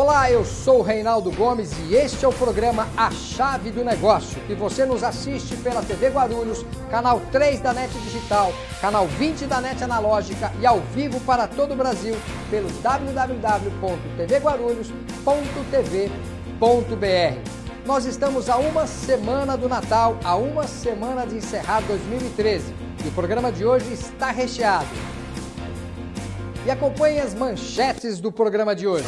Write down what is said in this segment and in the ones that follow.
Olá, eu sou o Reinaldo Gomes e este é o programa A Chave do Negócio, que você nos assiste pela TV Guarulhos, canal 3 da NET Digital, canal 20 da NET Analógica e ao vivo para todo o Brasil pelo www.tvguarulhos.tv.br. Nós estamos a uma semana do Natal, a uma semana de encerrar 2013 e o programa de hoje está recheado. E acompanhe as manchetes do programa de hoje.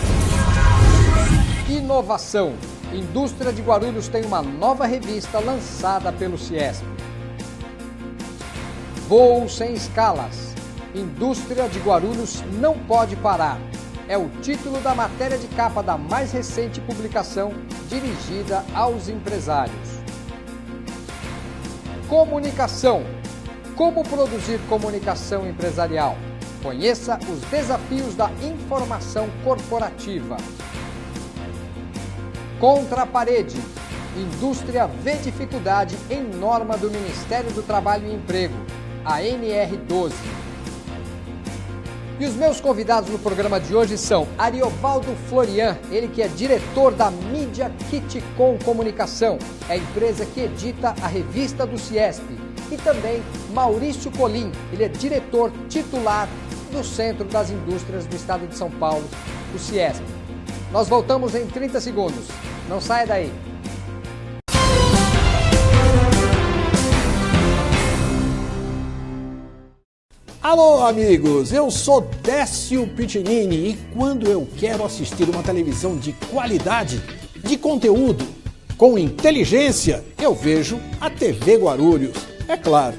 Inovação. Indústria de Guarulhos tem uma nova revista lançada pelo Ciesp. Voo sem escalas. Indústria de Guarulhos não pode parar. É o título da matéria de capa da mais recente publicação dirigida aos empresários. Comunicação. Como produzir comunicação empresarial? Conheça os desafios da informação corporativa. Contra a parede. Indústria vê dificuldade em norma do Ministério do Trabalho e Emprego, a NR12. E os meus convidados no programa de hoje são Ariovaldo Florian, ele que é diretor da Mídia Kitcom Comunicação, é a empresa que edita a revista do Ciesp. E também Maurício Colim, ele é diretor titular do Centro das Indústrias do Estado de São Paulo, o Ciesp. Nós voltamos em 30 segundos. Não saia daí. Alô, amigos! Eu sou Décio Pitinini e quando eu quero assistir uma televisão de qualidade, de conteúdo, com inteligência, eu vejo a TV Guarulhos, é claro.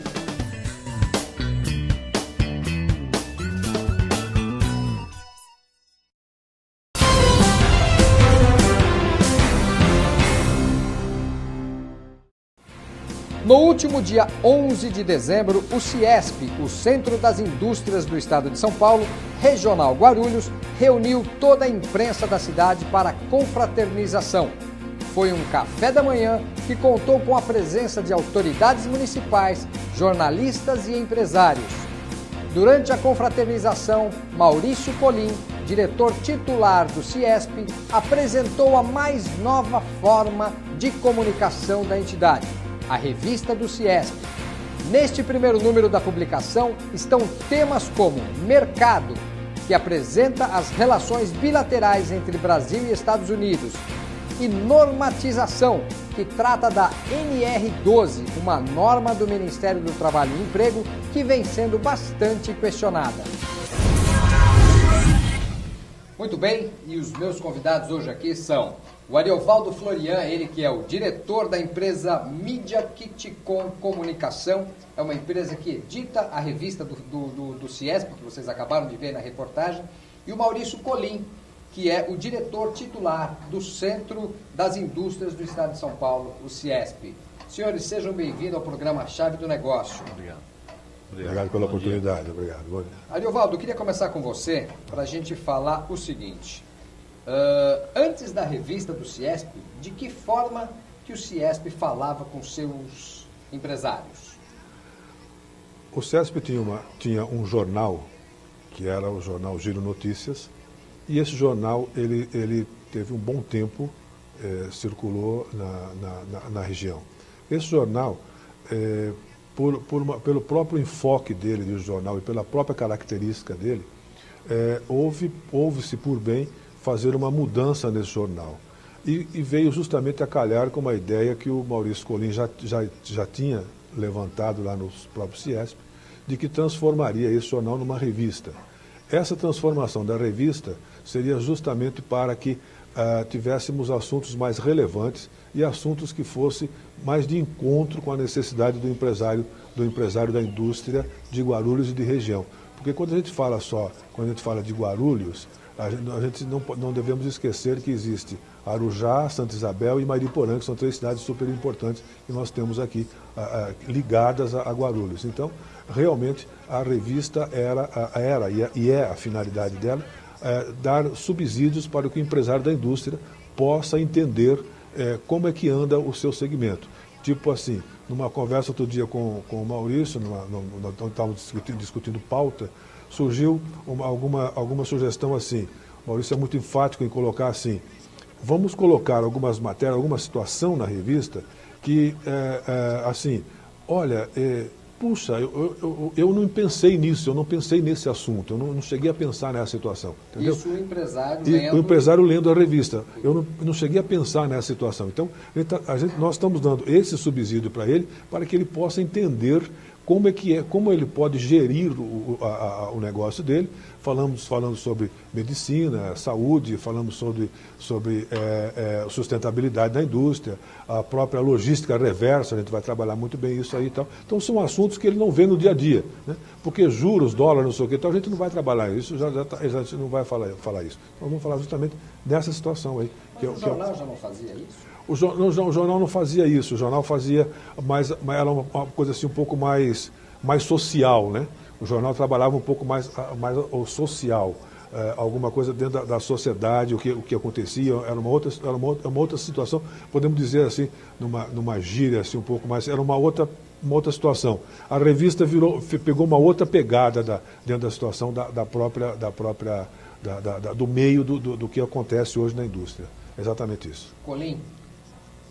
No último dia 11 de dezembro, o Ciesp, o Centro das Indústrias do Estado de São Paulo, Regional Guarulhos, reuniu toda a imprensa da cidade para a confraternização. Foi um café da manhã que contou com a presença de autoridades municipais, jornalistas e empresários. Durante a confraternização, Maurício Colim, diretor titular do Ciesp, apresentou a mais nova forma de comunicação da entidade, a revista do Ciesp. Neste primeiro número da publicação estão temas como Mercado, que apresenta as relações bilaterais entre Brasil e Estados Unidos, e Normatização, que trata da NR12, uma norma do Ministério do Trabalho e Emprego que vem sendo bastante questionada. Muito bem, e os meus convidados hoje aqui são o Ariovaldo Florian, ele que é o diretor da empresa Mídia Kitcom Comunicação, é uma empresa que edita a revista do Ciesp, que vocês acabaram de ver na reportagem, e o Maurício Colim, que é o diretor titular do Centro das Indústrias do Estado de São Paulo, o Ciesp. Senhores, sejam bem-vindos ao programa Chave do Negócio. Obrigado. Obrigado pela oportunidade, obrigado. Ariovaldo, eu queria começar com você para a gente falar o seguinte. Antes da revista do Ciesp, de que forma que o Ciesp falava com seus empresários? O Ciesp tinha um jornal, que era o jornal Giro Notícias, e esse jornal ele teve um bom tempo, circulou na região. Esse jornal, pelo próprio enfoque dele do jornal e pela própria característica dele, houve-se por bem fazer uma mudança nesse jornal. E veio justamente a calhar com uma ideia que o Maurício Colim já tinha levantado lá no próprio Ciesp, de que transformaria esse jornal numa revista. Essa transformação da revista seria justamente para que tivéssemos assuntos mais relevantes e assuntos que fossem mais de encontro com a necessidade do empresário da indústria de Guarulhos e de região. Porque quando a gente fala de Guarulhos, a gente não devemos esquecer que existe Arujá, Santa Isabel e Mariporã, que são 3 cidades super importantes que nós temos aqui ligadas a Guarulhos. Então, realmente, a revista era e é a finalidade dela, dar subsídios para que o empresário da indústria possa entender como é que anda o seu segmento. Tipo assim, numa conversa outro dia com o Maurício, nós estávamos discutindo pauta, surgiu alguma sugestão assim: Maurício é muito enfático em colocar assim, vamos colocar algumas matérias, alguma situação na revista que, assim, olha, puxa, eu não pensei nisso, eu não pensei nesse assunto, eu não cheguei a pensar nessa situação. Entendeu? Isso o empresário lendo... O empresário lendo a revista. Eu não cheguei a pensar nessa situação. Então, nós estamos dando esse subsídio para ele, para que ele possa entender como ele pode gerir o negócio dele. Falando sobre medicina, saúde, falamos sobre sustentabilidade da indústria, a própria logística reversa, a gente vai trabalhar muito bem isso aí e tal. Então são assuntos que ele não vê no dia a dia, né? Porque juros, dólar, não sei o que, então a gente não vai trabalhar isso, a gente não vai falar isso. Então vamos falar justamente dessa situação aí. Mas o jornal já não fazia isso? O jornal não fazia isso, o jornal fazia, mas era uma coisa assim um pouco mais social, né? O jornal trabalhava um pouco mais o social, alguma coisa dentro da sociedade, o que acontecia, era uma outra situação, podemos dizer assim, numa gíria assim um pouco mais, era uma outra situação. A revista pegou uma outra pegada dentro da situação do meio do que acontece hoje na indústria. Exatamente isso. Colim,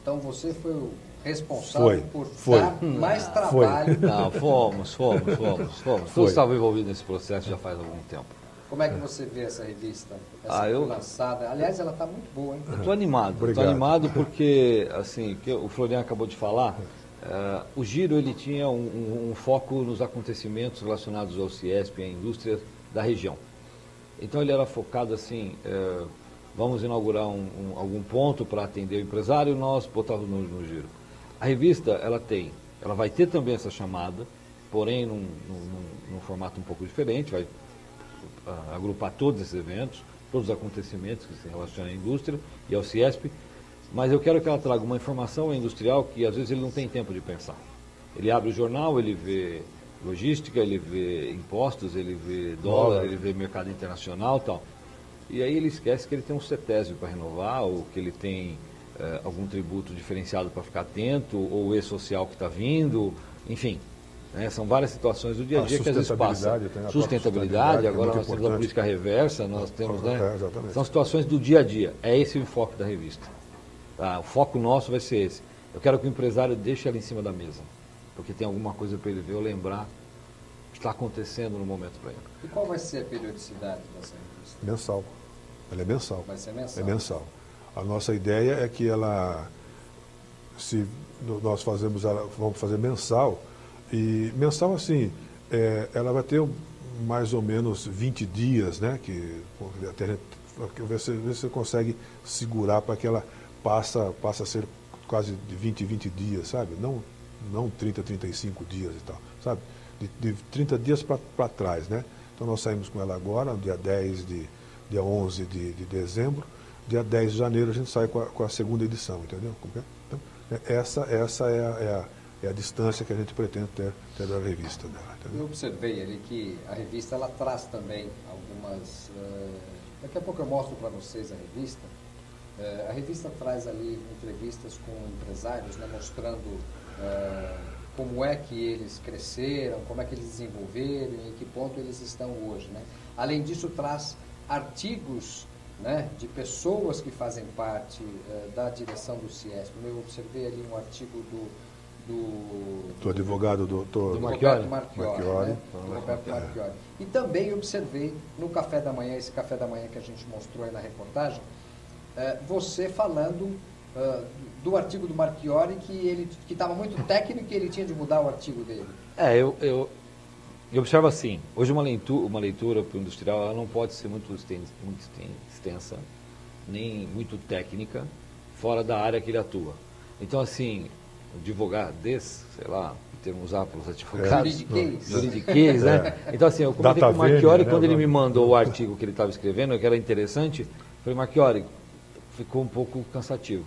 então você foi o responsável por dar mais trabalho. Foi. Não, fomos. Todos estavam envolvidos nesse processo já faz algum tempo. Como é que você vê essa revista? Essa foi lançada. Aliás, ela está muito boa, hein? Eu estou animado. Estou animado porque, assim, que o Florian acabou de falar, o Giro ele tinha um foco nos acontecimentos relacionados ao CIESP e à indústria da região. Então ele era focado assim, vamos inaugurar algum ponto para atender o empresário, nós botávamos no Giro. A revista, ela vai ter também essa chamada, porém num formato um pouco diferente, vai agrupar todos esses eventos, todos os acontecimentos que se relacionam à indústria e ao CIESP, mas eu quero que ela traga uma informação industrial que às vezes ele não tem tempo de pensar. Ele abre o jornal, ele vê logística, ele vê impostos, ele vê dólar, ele vê mercado internacional e tal. E aí ele esquece que ele tem um CETESB para renovar, ou que ele tem algum tributo diferenciado para ficar atento, ou o E-Social que está vindo, enfim. Né, são várias situações do dia a dia que às vezes passa. Sustentabilidade, agora nós temos a política reversa, nós temos, né? São situações do dia a dia. É esse o enfoque da revista. Tá? O foco nosso vai ser esse. Eu quero que o empresário deixe ela em cima da mesa, porque tem alguma coisa para ele ver ou lembrar que está acontecendo no momento para ele. E qual vai ser a periodicidade dessa revista? Mensal. Ela é mensal. Vai ser mensal? É mensal. A nossa ideia é que nós vamos fazer mensal, e mensal assim, ela vai ter mais ou menos 20 dias, né? Ver se você consegue segurar para que ela passe a ser quase de 20 dias, sabe? Não 30, 35 dias e tal, sabe? De 30 dias para trás, né? Então nós saímos com ela agora, no dia 11 de dezembro, dia 10 de janeiro a gente sai com a segunda edição, entendeu? Então, essa é a distância que a gente pretende ter da revista dela. Entendeu? Eu observei ali que a revista ela traz também algumas... daqui a pouco eu mostro para vocês a revista. A revista traz ali entrevistas com empresários, né, mostrando como é que eles cresceram, como é que eles desenvolveram, em que ponto eles estão hoje. Né? Além disso, traz artigos, né, de pessoas que fazem parte da direção do CIESP. Eu observei ali um artigo do advogado do Marchiori. Marchiori. E também observei no café da manhã, esse café da manhã que a gente mostrou aí na reportagem, você falando do artigo do Marchiori que estava muito técnico e ele tinha de mudar o artigo dele. Eu observo assim, hoje uma leitura para o industrial ela não pode ser muito extensa, nem muito técnica, fora da área que ele atua. Então, assim, advogado sei lá, termo usado pelos advogados, juridiquês, né? Então, assim, eu comentei com o Marchiori, quando ele me mandou o artigo que ele estava escrevendo, que era interessante, eu falei, Marchiori, ficou um pouco cansativo.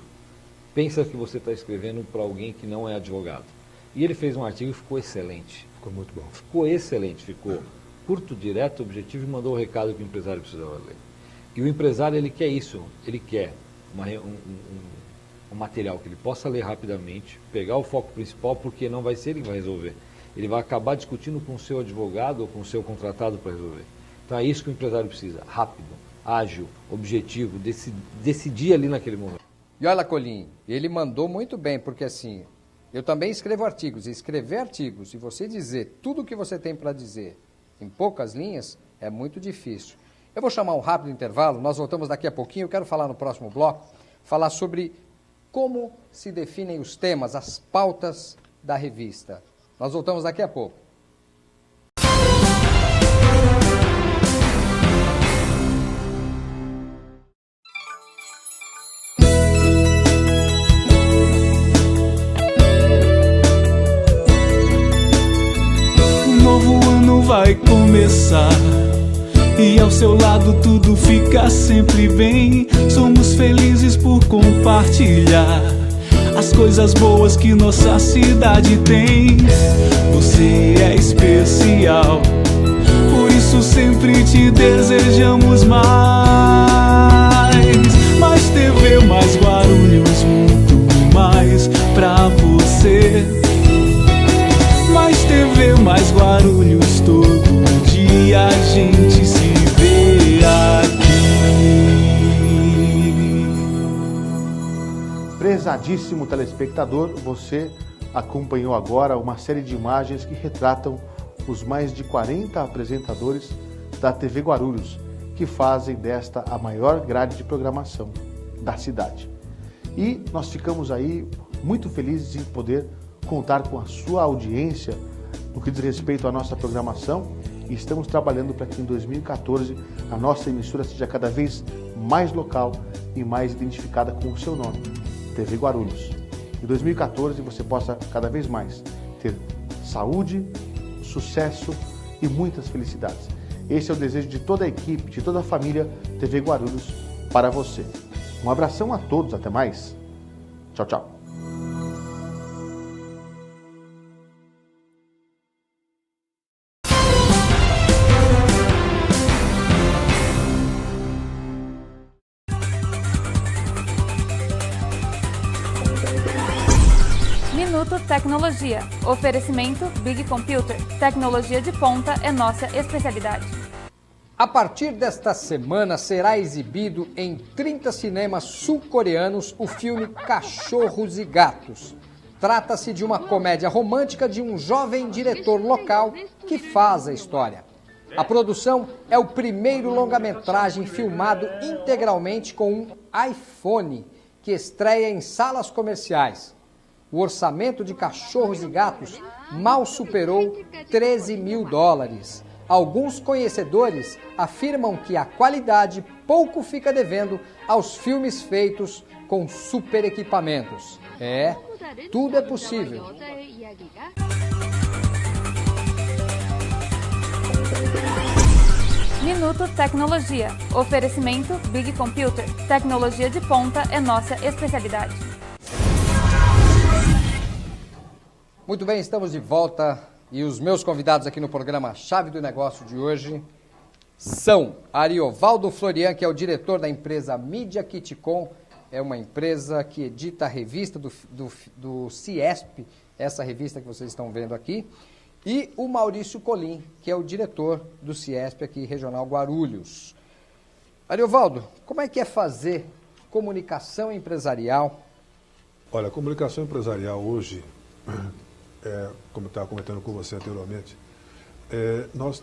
Pensa que você está escrevendo para alguém que não é advogado. E ele fez um artigo e ficou excelente. Ficou muito bom. Ficou excelente, ficou curto, direto, objetivo e mandou o recado que o empresário precisava ler. E o empresário, ele quer isso, ele quer um material que ele possa ler rapidamente, pegar o foco principal, porque não vai ser ele que vai resolver. Ele vai acabar discutindo com o seu advogado ou com o seu contratado para resolver. Então é isso que o empresário precisa, rápido. ágil, objetivo, decidir ali naquele momento. E olha, Colim, ele mandou muito bem, porque assim, eu também escrevo artigos, e escrever artigos, e você dizer tudo o que você tem para dizer em poucas linhas, é muito difícil. Eu vou chamar um rápido intervalo, nós voltamos daqui a pouquinho, eu quero falar no próximo bloco, falar sobre como se definem os temas, as pautas da revista. Nós voltamos daqui a pouco. Um novo ano vai começar e ao seu lado tudo fica sempre bem. Somos felizes por compartilhar as coisas boas que nossa cidade tem. Você é especial, por isso sempre te desejamos mais. Mais TV, mais Guarulhos, muito mais pra você. Mais TV, mais Guarulhos, todo dia a gente se vê aqui. Prezadíssimo telespectador, você acompanhou agora uma série de imagens que retratam os mais de 40 apresentadores da TV Guarulhos, que fazem desta a maior grade de programação da cidade. E nós ficamos aí muito felizes em poder contar com a sua audiência no que diz respeito à nossa programação, e estamos trabalhando para que em 2014 a nossa emissora seja cada vez mais local e mais identificada com o seu nome, TV Guarulhos. Em 2014 você possa cada vez mais ter saúde, sucesso e muitas felicidades. Esse é o desejo de toda a equipe, de toda a família TV Guarulhos para você. Um abração a todos, até mais. Tchau, tchau. Minuto Tecnologia. Oferecimento Big Computer. Tecnologia de ponta é nossa especialidade. A partir desta semana será exibido em 30 cinemas sul-coreanos o filme Cachorros e Gatos. Trata-se de uma comédia romântica de um jovem diretor local que faz a história. A produção é o primeiro longa-metragem filmado integralmente com um iPhone, que estreia em salas comerciais. O orçamento de Cachorros e Gatos mal superou $13 mil. Alguns conhecedores afirmam que a qualidade pouco fica devendo aos filmes feitos com super equipamentos. Tudo é possível. Minuto Tecnologia. Oferecimento Big Computer. Tecnologia de ponta é nossa especialidade. Muito bem, estamos de volta e os meus convidados aqui no programa Chave do Negócio de hoje são Ariovaldo Florian, que é o diretor da empresa Mídia Kitcom, é uma empresa que edita a revista do CIESP, essa revista que vocês estão vendo aqui, e o Maurício Colim, que é o diretor do CIESP aqui, Regional Guarulhos. Ariovaldo, como é que é fazer comunicação empresarial? Olha, a comunicação empresarial hoje, como eu estava comentando com você anteriormente, nós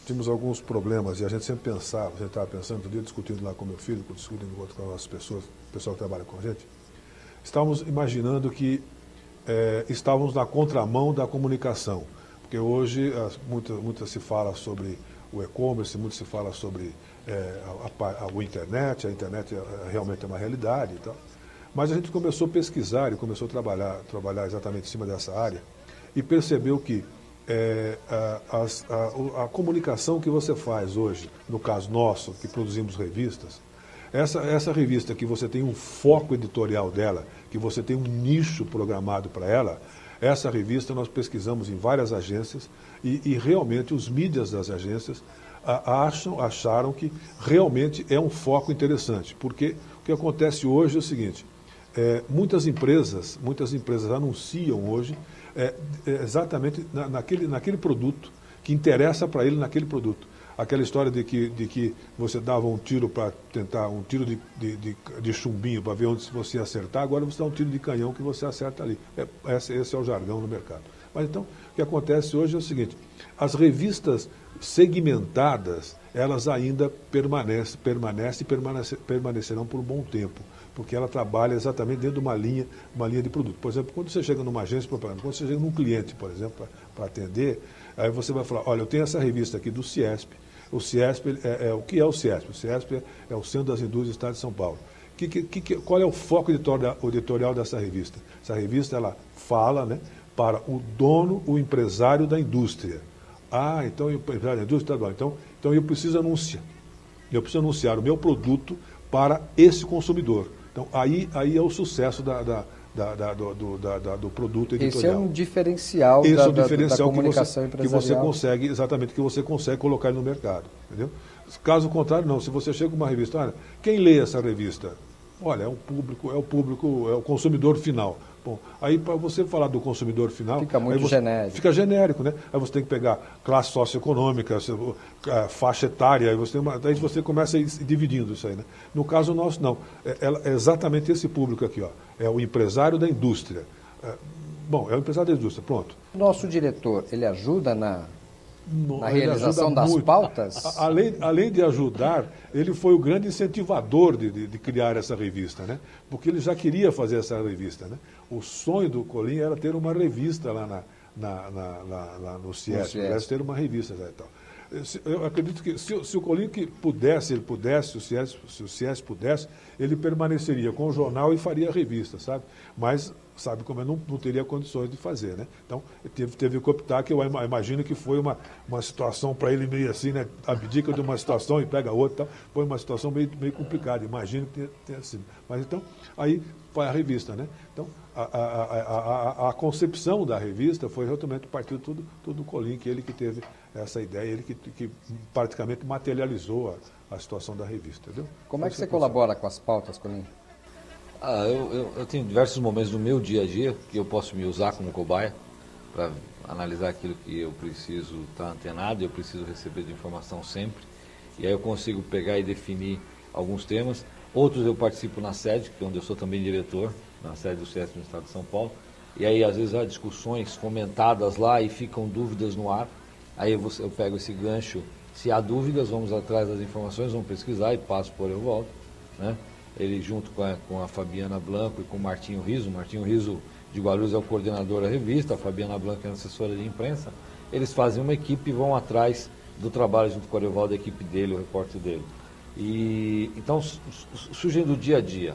tínhamos alguns problemas e a gente sempre pensava, a gente estava pensando, outro dia discutindo lá com meu filho, discutindo com as pessoas, o pessoal que trabalha com a gente, estávamos imaginando que estávamos na contramão da comunicação, porque hoje muito se fala sobre o e-commerce, muito se fala sobre a internet realmente é uma realidade e tal. Mas a gente começou a pesquisar e começou a trabalhar exatamente em cima dessa área e percebeu que a comunicação que você faz hoje, no caso nosso, que produzimos revistas, essa revista que você tem um foco editorial dela, que você tem um nicho programado para ela, essa revista nós pesquisamos em várias agências e realmente os mídias das agências acharam que realmente é um foco interessante, porque o que acontece hoje é o seguinte: muitas empresas anunciam hoje exatamente naquele produto que interessa para ele naquele produto. Aquela história de que você dava um tiro para tentar, um tiro de chumbinho para ver onde você ia acertar, agora você dá um tiro de canhão que você acerta ali. Esse é o jargão no mercado. Mas então, o que acontece hoje é o seguinte, as revistas segmentadas, elas ainda permanecerão por um bom tempo, porque ela trabalha exatamente dentro de uma linha de produto. Por exemplo, quando você chega numa agência de propaganda, quando você chega num cliente, por exemplo, para atender, aí você vai falar, olha, eu tenho essa revista aqui do CIESP. O CIESP o que é o CIESP? O CIESP é o Centro das Indústrias do Estado de São Paulo. Qual é o foco editorial dessa revista? Essa revista, ela fala, né, para o dono, o empresário da indústria. Ah, então o empresário da indústria estadual. Então eu preciso anunciar. Eu preciso anunciar o meu produto para esse consumidor. Então aí é o sucesso do produto editorial. Esse é um diferencial da comunicação empresarial. Que você consegue colocar no mercado. Entendeu? Caso contrário, não. Se você chega com uma revista, olha, quem lê essa revista? Olha, é o consumidor final. Bom, aí para você falar do consumidor final... Fica muito genérico. Fica genérico, né? Aí você tem que pegar classe socioeconômica, faixa etária, aí você começa a ir dividindo isso aí, né? No caso nosso, não. É exatamente esse público aqui, ó. É o empresário da indústria. Bom, é o empresário da indústria, pronto. Nosso diretor, ele ajuda na realização das pautas? Além de ajudar, ele foi o grande incentivador de criar essa revista, né? Porque ele já queria fazer essa revista, né? O sonho do Colim era ter uma revista lá no CIESP, ter uma revista e tal. Eu acredito que se o Colim pudesse, se o CIESP pudesse, ele permaneceria com o jornal e faria a revista, sabe? Mas sabe como eu não teria condições de fazer, né? Então, teve que optar, que eu imagino que foi uma situação para ele meio assim, né? Abdica de uma situação e pega outra, tal. Foi uma situação meio complicada, imagino que tenha sido. Mas então, aí foi a revista, né? Então, a concepção da revista foi realmente partir tudo do Colim, que ele que teve essa ideia, ele que praticamente materializou a situação da revista, entendeu? Como é que você colabora com as pautas, Colim? Eu tenho diversos momentos no meu dia a dia que eu posso me usar como cobaia para analisar aquilo que eu preciso estar antenado, eu preciso receber de informação sempre, e aí eu consigo pegar e definir alguns temas. Outros eu participo na sede, que é onde eu sou também diretor, na sede do CIESP no Estado de São Paulo, e aí às vezes há discussões fomentadas lá e ficam dúvidas no ar, aí eu pego esse gancho, se há dúvidas, vamos atrás das informações, vamos pesquisar e passo por eu volto, né? Ele junto com a Fabiana Blanco e com o Martinho Riso de Guarulhos é o coordenador da revista, a Fabiana Blanco é a assessora de imprensa, eles fazem uma equipe e vão atrás do trabalho junto com o Ariovaldo, a equipe dele, o repórter dele. E então, surgindo do dia a dia,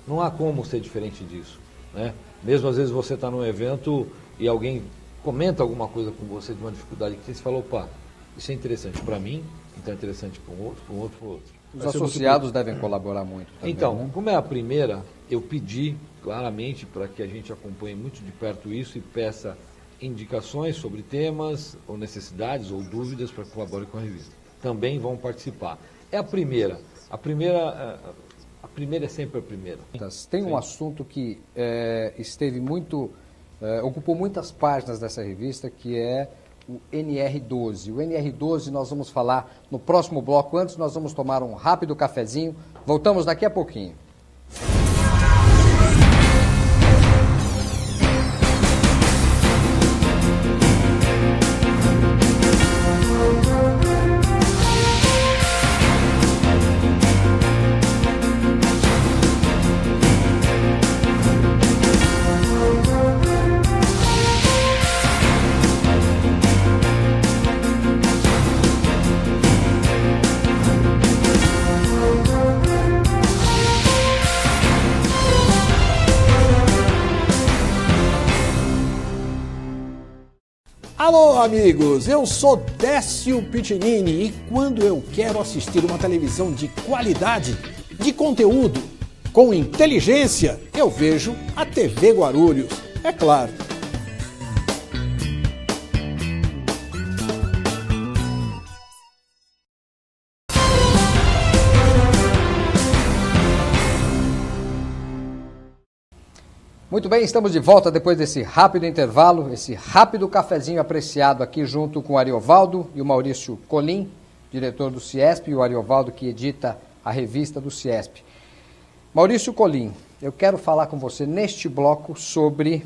não há como ser diferente disso, né? Mesmo às vezes você está num evento e alguém comenta alguma coisa com você de uma dificuldade que você falou, opa, isso é interessante para mim, então é interessante para um outro, para um outro, para o outro. Os associados devem colaborar muito também, então, né? Como é a primeira, eu pedi claramente para que a gente acompanhe muito de perto isso e peça indicações sobre temas, ou necessidades, ou dúvidas para que colabore com a revista. Também vão participar. É a primeira. A primeira é sempre a primeira. Tem um assunto que ocupou muitas páginas dessa revista, que é o NR12. O NR12 nós vamos falar no próximo bloco. Antes nós vamos tomar um rápido cafezinho. Voltamos daqui a pouquinho. Alô, amigos, eu sou Décio Pitinini e quando eu quero assistir uma televisão de qualidade, de conteúdo, com inteligência, eu vejo a TV Guarulhos, é claro. Muito bem, estamos de volta depois desse rápido intervalo, esse rápido cafezinho apreciado aqui junto com o Ariovaldo e o Maurício Colim, diretor do CIESP, e o Ariovaldo, que edita a revista do CIESP. Maurício Colim, eu quero falar com você neste bloco sobre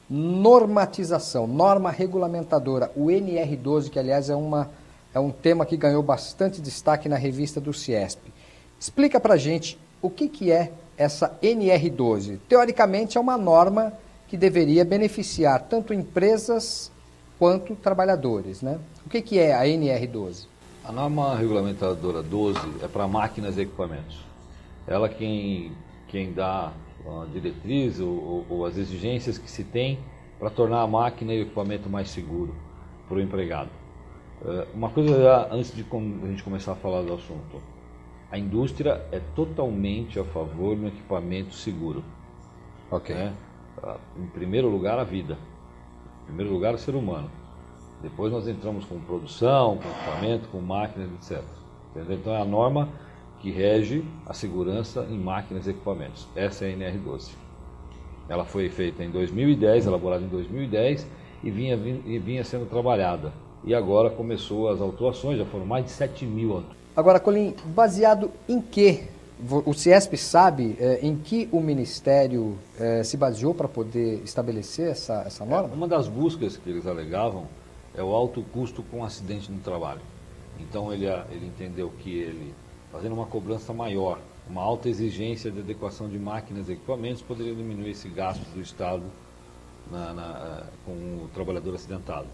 normatização, norma regulamentadora, o NR12, que aliás é um tema que ganhou bastante destaque na revista do CIESP. Explica pra gente o que é essa NR12. Teoricamente é uma norma que deveria beneficiar tanto empresas quanto trabalhadores, né? O que é a NR12? A norma regulamentadora 12 é para máquinas e equipamentos. Ela quem dá a diretriz ou as exigências que se tem para tornar a máquina e o equipamento mais seguro para o empregado. Uma coisa antes de a gente começar a falar do assunto. A indústria é totalmente a favor de um equipamento seguro. Ok. Né? Em primeiro lugar, a vida. Em primeiro lugar, o ser humano. Depois nós entramos com produção, com equipamento, com máquinas, etc. Entendeu? Então é a norma que rege a segurança em máquinas e equipamentos. Essa é a NR12. Ela foi feita em 2010, elaborada em 2010 e vinha sendo trabalhada. E agora começou as autuações, já foram mais de 7.000. Agora, Colim, baseado em que? O CIESP sabe em que o Ministério se baseou para poder estabelecer essa norma? Uma das buscas que eles alegavam é o alto custo com acidente no trabalho. Então ele entendeu que ele, fazendo uma cobrança maior, uma alta exigência de adequação de máquinas e equipamentos, poderia diminuir esse gasto do Estado com o trabalhador acidentado.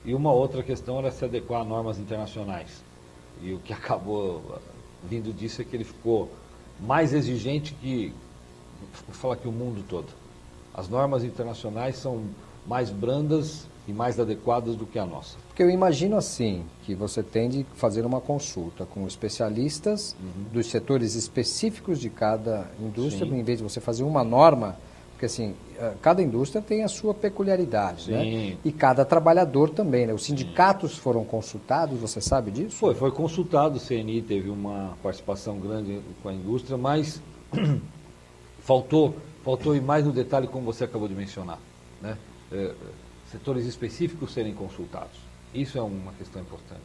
E uma outra questão era se adequar a normas internacionais. E o que acabou vindo disso é que ele ficou mais exigente que, vou falar que o mundo todo. As normas internacionais são mais brandas e mais adequadas do que a nossa. Porque eu imagino assim, que você tem de fazer uma consulta com especialistas dos setores específicos de cada indústria, em vez de você fazer uma norma, porque assim, cada indústria tem a sua peculiaridade, né? E cada trabalhador também, né? Os sindicatos foram consultados, você sabe disso? Foi consultado, o CNI teve uma participação grande com a indústria, mas faltou ir mais no detalhe, como você acabou de mencionar, né? Setores específicos serem consultados. Isso é uma questão importante,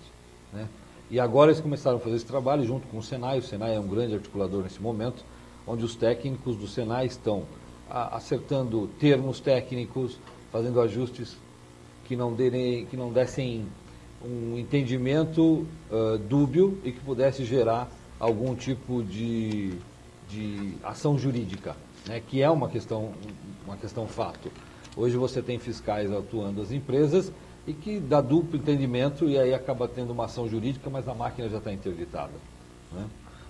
né? E agora eles começaram a fazer esse trabalho junto com o Senai. O Senai é um grande articulador nesse momento, onde os técnicos do Senai estão acertando termos técnicos, fazendo ajustes que não dessem um entendimento dúbio e que pudesse gerar algum tipo de ação jurídica, né? Que é uma questão fato. Hoje você tem fiscais atuando as empresas e que dá duplo entendimento e aí acaba tendo uma ação jurídica, mas a máquina já está interditada, né?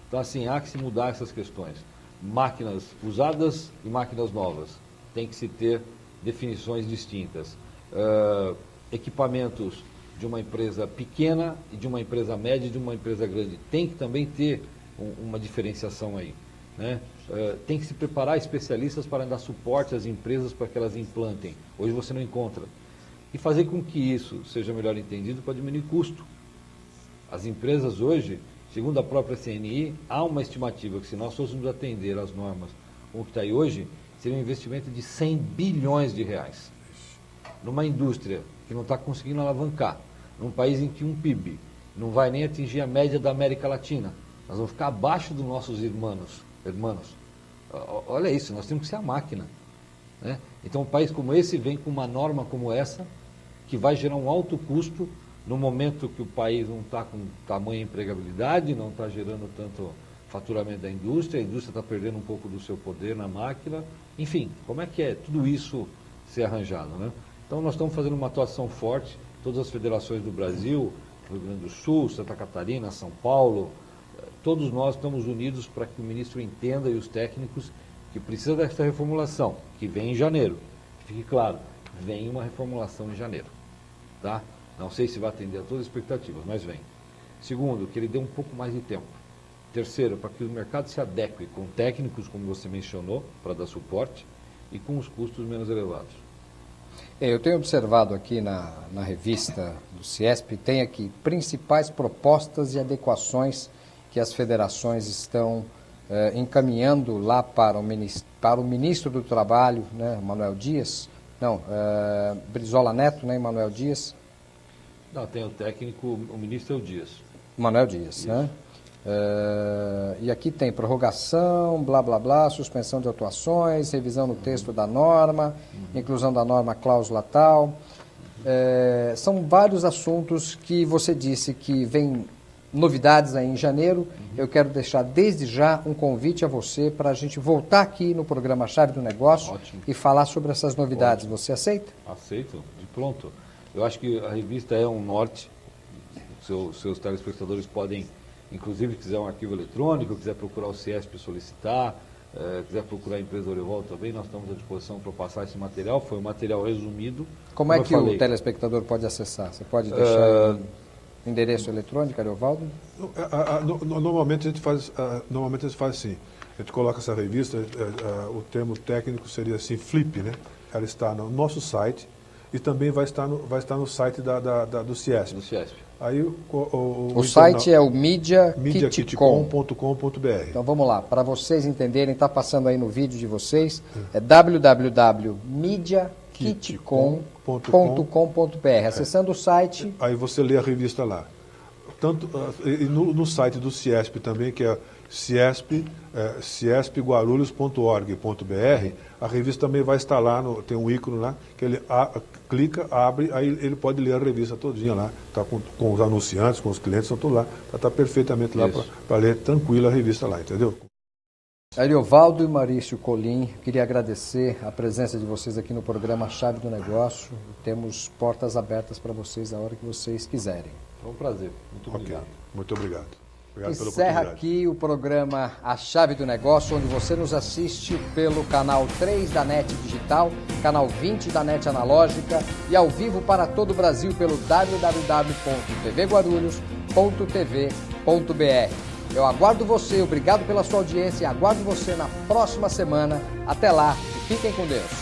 Então assim, há que se mudar essas questões. Máquinas usadas e máquinas novas. Tem que se ter definições distintas. Equipamentos de uma empresa pequena e de uma empresa média e de uma empresa grande. Tem que também ter uma diferenciação aí, né? Tem que se preparar especialistas para dar suporte às empresas para que elas implantem. Hoje você não encontra. E fazer com que isso seja melhor entendido para diminuir custo. As empresas hoje, segundo a própria CNI, há uma estimativa que se nós fôssemos atender às normas como que está aí hoje, seria um investimento de 100 bilhões de reais. Numa indústria que não está conseguindo alavancar, num país em que um PIB não vai nem atingir a média da América Latina, nós vamos ficar abaixo dos nossos irmãos. Olha isso, nós temos que ser a máquina, né? Então um país como esse vem com uma norma como essa, que vai gerar um alto custo no momento que o país não está com tamanha empregabilidade, não está gerando tanto faturamento da indústria, a indústria está perdendo um pouco do seu poder na máquina. Enfim, como é que é tudo isso ser arranjado, né? Então nós estamos fazendo uma atuação forte, todas as federações do Brasil, Rio Grande do Sul, Santa Catarina, São Paulo, todos nós estamos unidos para que o ministro entenda e os técnicos que precisa dessa reformulação, que vem em janeiro. Fique claro, vem uma reformulação em janeiro, tá? Não sei se vai atender a todas as expectativas, mas vem. Segundo, que ele dê um pouco mais de tempo. Terceiro, para que o mercado se adeque com técnicos, como você mencionou, para dar suporte, e com os custos menos elevados. Eu tenho observado aqui na revista do CIESP, tem aqui principais propostas e adequações que as federações estão encaminhando lá para o ministro do Trabalho, né, Manuel Dias, Brizola Neto, né, Manuel Dias. Não, tem o técnico, o ministro é o Dias. Manuel Dias, né? E aqui tem prorrogação, blá, blá, blá, suspensão de atuações, revisão no texto da norma, inclusão da norma cláusula tal. São vários assuntos que você disse que vem novidades aí em janeiro. Eu quero deixar desde já um convite a você para a gente voltar aqui no programa Chave do Negócio. Ótimo. E falar sobre essas novidades. Ótimo. Você aceita? Aceito, de pronto. Eu acho que a revista é um norte. Seus telespectadores podem, inclusive, quiser um arquivo eletrônico, quiser procurar o CIESP solicitar, quiser procurar a empresa Orival também, nós estamos à disposição para passar esse material. Foi um material resumido. Como é que o telespectador pode acessar? Você pode deixar o endereço eletrônico, Ariovaldo? Normalmente a gente faz assim. A gente coloca essa revista, o termo técnico seria assim, flip, né? Ela está no nosso site e também vai estar no site do CIESP. Do CIESP. Aí o site é o mediakitcom.com.br. Então vamos lá, para vocês entenderem, está passando aí no vídeo de vocês, é www.mediakitcom.com.br. Acessando o site... Aí você lê a revista lá. Tanto, e no site do CIESP também, que é ciespguarulhos.org.br, a revista também vai estar lá, tem um ícone lá, que ele clica, abre, aí ele pode ler a revista todinha lá, está com os anunciantes, com os clientes, estão tudo lá, está perfeitamente lá para ler tranquilo a revista lá, entendeu? Ariovaldo e Maurício Colim, queria agradecer a presença de vocês aqui no programa Chave do Negócio. Temos portas abertas para vocês a hora que vocês quiserem. Foi um prazer. Muito obrigado. Muito obrigado. Obrigado pela Encerra oportunidade. aqui o programa A Chave do Negócio, onde você nos assiste pelo canal 3 da NET Digital, canal 20 da NET Analógica e ao vivo para todo o Brasil pelo www.tvguarulhos.tv.br. Eu aguardo você, obrigado pela sua audiência e aguardo você na próxima semana. Até lá, fiquem com Deus.